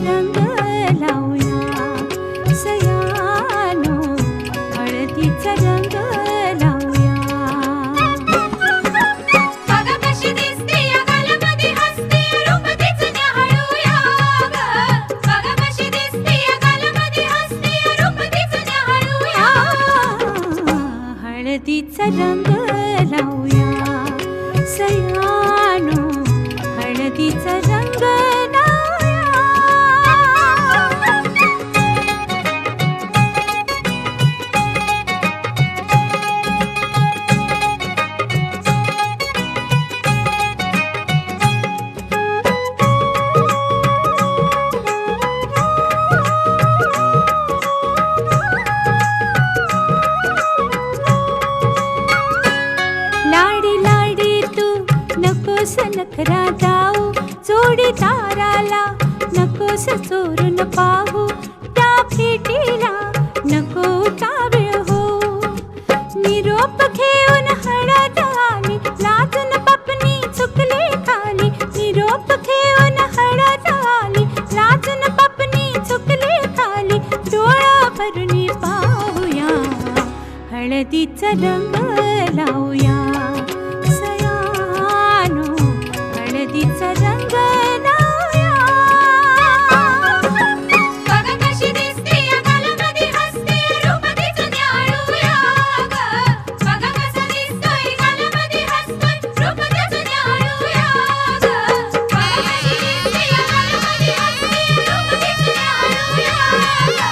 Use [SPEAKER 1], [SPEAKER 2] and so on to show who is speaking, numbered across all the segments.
[SPEAKER 1] रंग लावूया सयानो, हळदीचा रंग लावूया. बघ कशी दिसते या गालामध्ये हसते, रूप तिचं न्याहाळूया ग. बघ कशी दिसते या गालामध्ये हसते, रूप तिचं न्याहाळूया. हळदीचा रंग लावूया सयानो, हळदीचा रंग लावूया. लाडी लाडी तू नकोस नखरा दाऊ, जोडीदाराला नकोस चोरून पाहू, त्या भेटीला नको कावेळ हो. निरोप घेऊन हळद आली, लाजून पपनी चुकली खाली. निरोप घेऊन हळद आली, लाजून पपनी चुकली खाली. डोळा भरून पाहूया हळदीचा रंग लावूया सयानो, हळदीचा रंग लावूया. बघ कशी दिसते या गालामध्ये हसते, रूप तिचं न्याहाळूया ग. बघ कसा दिसतोय गालामध्ये हसतोय, रूप तिचं न्याहाळूया ग. बघ कशी दिसते या गालामध्ये हसते, रूप तिचं न्याहाळूया ग.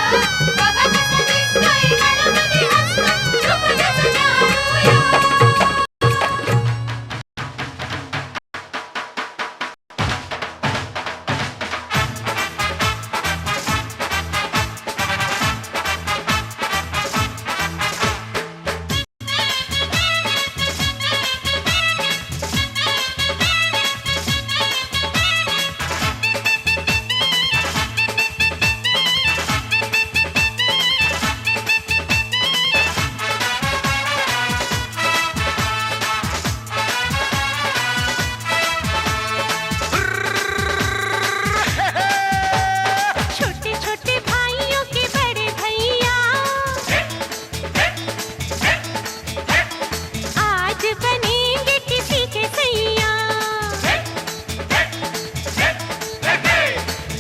[SPEAKER 1] बघ कसा दिसतोय गालामध्ये हसतोय, रूप तिचं न्याहाळूया. छोटे छोटे भाइयों के बड़े भैया आज बनेंगे किसी के सैया.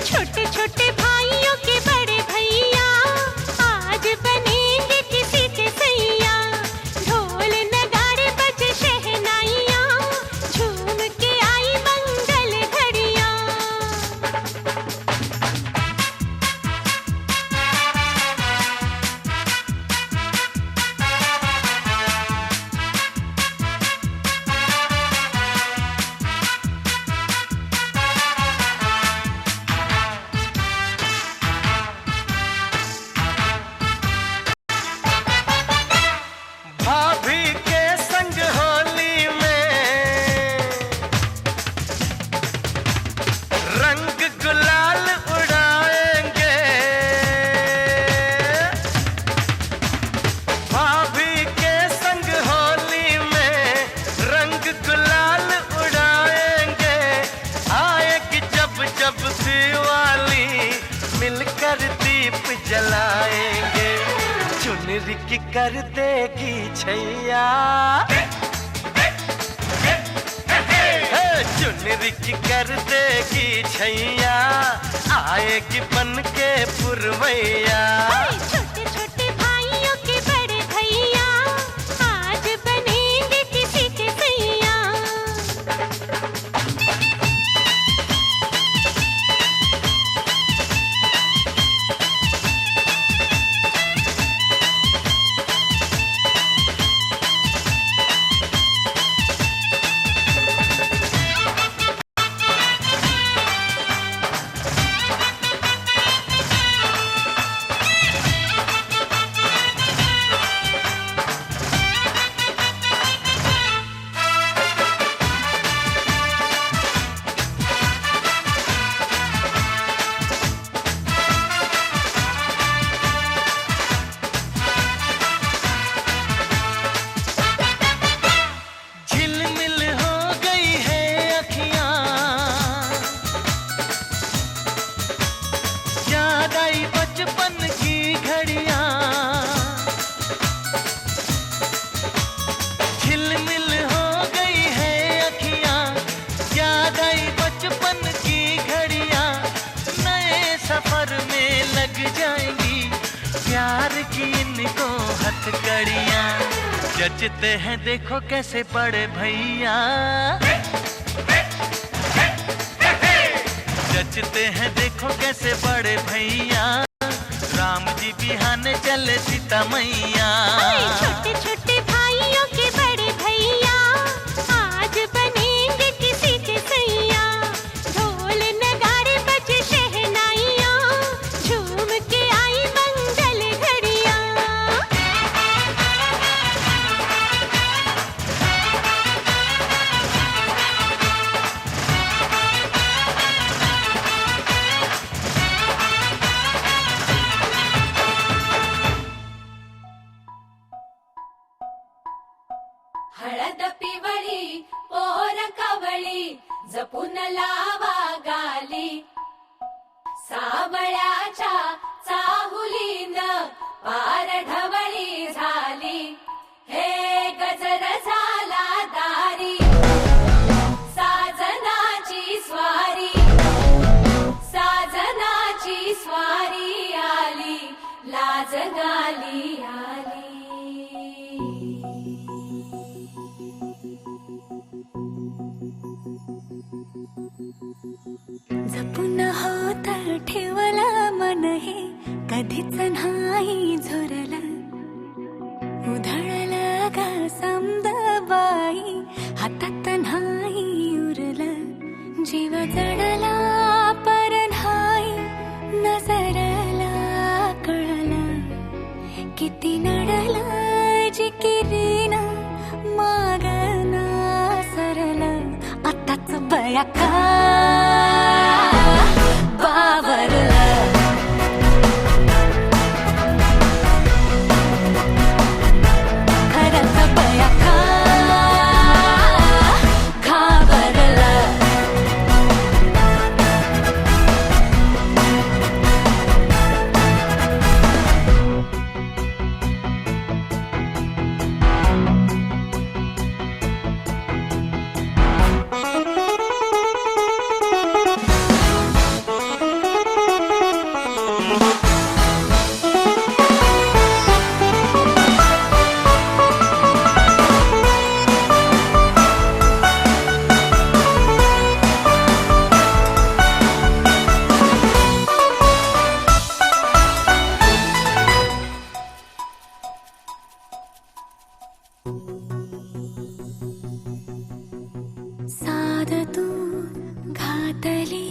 [SPEAKER 1] छोटे छोटे भाइयों के बड़े भैया आज बनेंगे किसी के सैया. ढोल नगाड़े बजे शहनाइयाँ, झूम के आई मंगल घड़ियाँ.
[SPEAKER 2] भाभी के संग होली में रंग गुलाल उड़ाएंगे. भाभी के संग होली में रंग गुलाल उड़ाएंगे. आएगी जब जब दिवाली, मिलकर दीप जलाएंगे. चुनरी की कर देगी छैया, चुनरी की कर देगी छैया. आएगी बन के पुरवैया.
[SPEAKER 1] छोटे छोटे भाइयों के बड़े भैया आज बनेंगे किसी के सैया.
[SPEAKER 2] हथकड़ियाँ जचते हैं देखो कैसे बड़े भैया, जचते हैं देखो कैसे बड़े भैया, राम जी बिहाने चले सीता मैया।
[SPEAKER 1] छोटे छोटे भाइयों के बड़े भैया आज बनेंगे किसी के सैया, ढोल नगाड़े बजे शहनाइयाँ झूम के आई मंगल घड़ियाँ।
[SPEAKER 3] हळद पिवळी पोर कवळी जपून लावा गाली, सावळ्याच्या चाहुलीन पार ढवळी झाली, हे गजर झाला दारी साजनाची स्वारी, साजनाची स्वारी आली लाज गाली आली।
[SPEAKER 1] जपून होत ठेवलं मन हे कधीच नाही झुरलं, उधळलं ग समद बाई हातात नाही उरलं, जीव जडला पर नाही नजरला कळलं, किती नडलं जिकिरीन मागना सरलं, आताच बया का बावरलं, खरंच बया का घाबरलं। साध तू घातली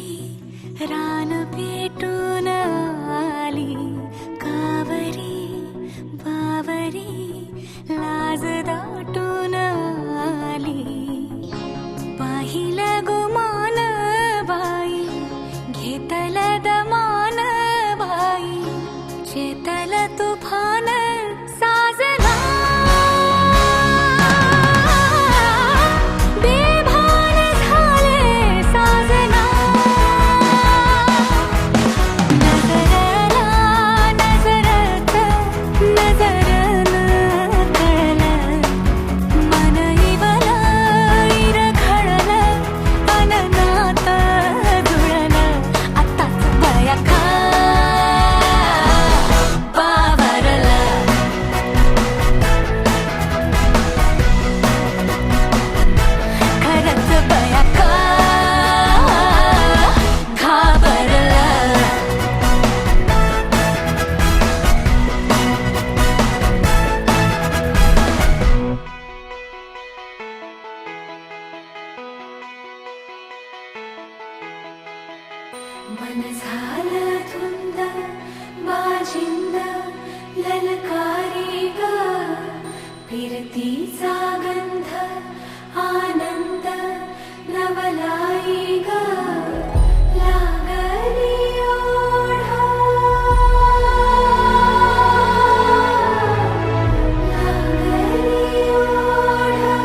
[SPEAKER 1] रान पेटून आली, कावरी बावरी लाज दाटून आली, पाहिलं गुमान बाई घेतल दमान बाई, चेतल तुफान साजना बेभान झाले साजना, नजरला नजरत नजरन कळलं, मन इवलं इरखळलं अननात जुळलं, आताच बया का बावरलं, खरंच बया का घाबरलं। मन झालं धुंद बाजिंद ललकारी ग, फिरतीचा गंध आनंद नवलाई ग, लागली ओढा लागली ओढा,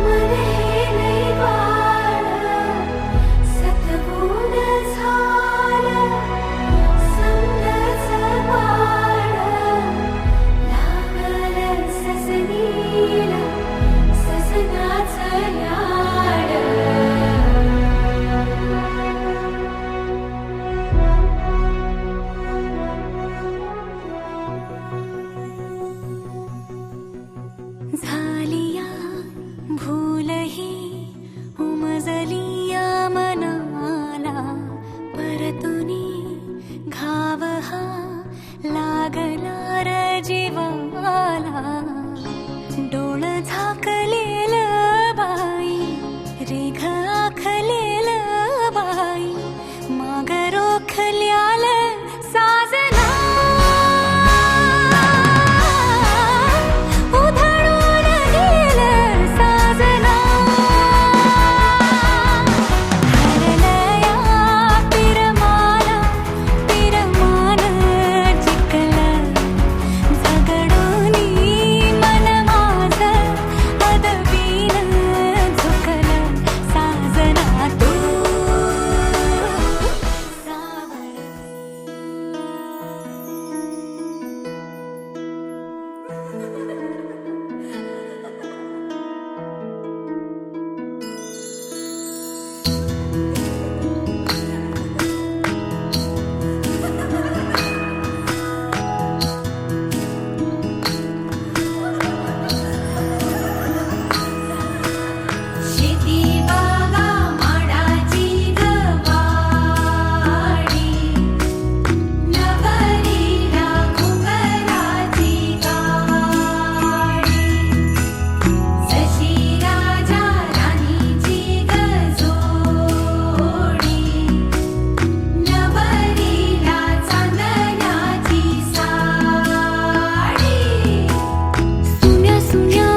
[SPEAKER 1] मन हे लई बाळ सतबून झालं समदच बाळ, लागलं ससनीला ससनाचं याड,
[SPEAKER 3] सुन्या